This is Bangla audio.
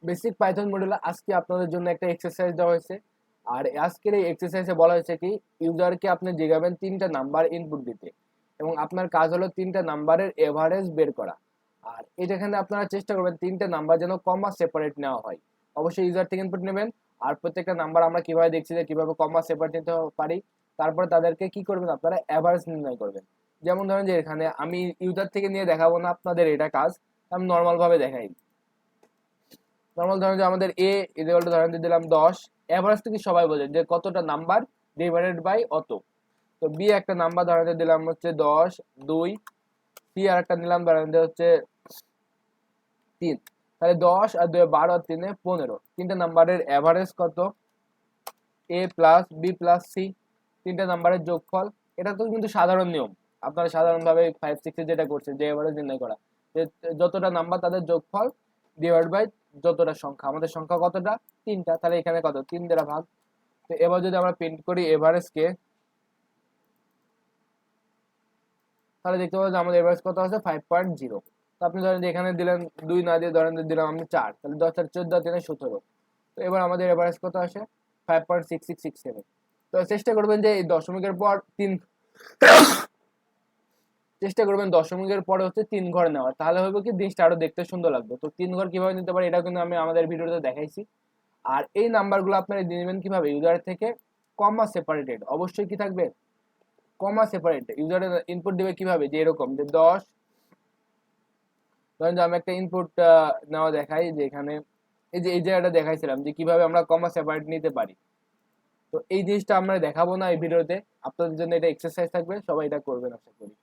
বেসিক পাইথন মডিউলে আজকে আপনাদের জন্য একটা এক্সারসাইজ দেওয়া হয়েছে। আর আজকের এই এক্সারসাইজে বলা হয়েছে কি, ইউজারকে আপনি জিজ্ঞাবেন 3টা নাম্বার ইনপুট দিতে, এবং আপনার কাজ হলো 3টা নাম্বারের এভারেজ বের করা। আর এখানে আপনারা চেষ্টা করবেন 3টা নাম্বার যেন কমা সেপারেট নেওয়া হয়। অবশ্যই ইউজার থেকে ইনপুট নেবেন। আর প্রত্যেকটা নাম্বার আমরা কিভাবে দেখছি যে কিভাবে কমা সেপারেট নিতে পারি, তারপরে তাদেরকে কি করবেন, আপনারা এভারেজ নির্ণয় করবেন। যেমন ধরেন যে এখানে আমি ইউজার থেকে নিয়ে দেখাবো না আপনাদের এটা কাজ, আমি নর্মাল ভাবে দেখাই। নর্মাল ধরেন যে আমাদের এ ইকুয়াল টু ধরেন দিলাম 10। এভারেজ থেকে সবাই বোঝেন যে কতটা নাম্বার ডিভাইডেড বাই অত। তো বি একটা নাম্বার ধরেন দিলাম হচ্ছে 10 2। সি আর একটা নিলাম ধরেন হচ্ছে 3। তাহলে 10 আর 2 12 আর 3 15। তিনটা নাম্বারের এভারেজ কত? এ প্লাস বি প্লাস সি, তিনটা নাম্বারের যোগফল। এটা তো কিন্তু সাধারণ নিয়ম, আপনারা সাধারণভাবে 5 6 এ যেটা করছেন যে এভারেজ নির্ণয় করা, যে যতটা নাম্বার তাদের যোগফল ডিভাইড বাই যতটা সংখ্যা। আমাদের সংখ্যা কতটা? 3টা, তাহলে এখানে কত? 3 দ্বারা ভাগ। তো এবার যদি আমরা প্রিন্ট করি এভারেজকে, তাহলে দেখতে পাবো যে আমাদের এভারেজ কত আছে? 5.0। তো আপনি ধরেন যে এখানে দিলেন 2 না দিয়ে ধরেন দিলাম আমি 4, তাহলে 10 আর 14 3 17। তো এবার আমাদের এভারেজ কত আসে? 5.6667। তো চেষ্টা করবেন যে এই দশমিকের পর 3, চেষ্টা করবেন দশমিকের পরে হচ্ছে 3 ঘর নেওয়ার, তাহলে হবে কি জিনিসটা আরো দেখতে সুন্দর লাগবে। তো 3 ঘর কিভাবে নিতে পারি এটা কিন্তু আমি আমাদের ভিডিওতে দেখাইছি। আর এই নাম্বারগুলো আপনারা দিয়ে নেবেন কিভাবে? ইউজার থেকে কমা সেপারেটেড। অবশ্যই কি থাকবে? কমা সেপারেট। ইউজারের ইনপুট দিবে কিভাবে? যে এরকম যে 10, ধরেন যে আমি একটা ইনপুট নেওয়া দেখাই, যে এখানে এই জায়গাটা দেখাইছিলাম যে কিভাবে আমরা কমা সেপারেট নিতে পারি। তো এই জিনিসটা আমরা দেখাবো না এই ভিডিওতে, আপনাদের জন্য এটা এক্সারসাইজ থাকবে, সবাই এটা করবেন আশা করি।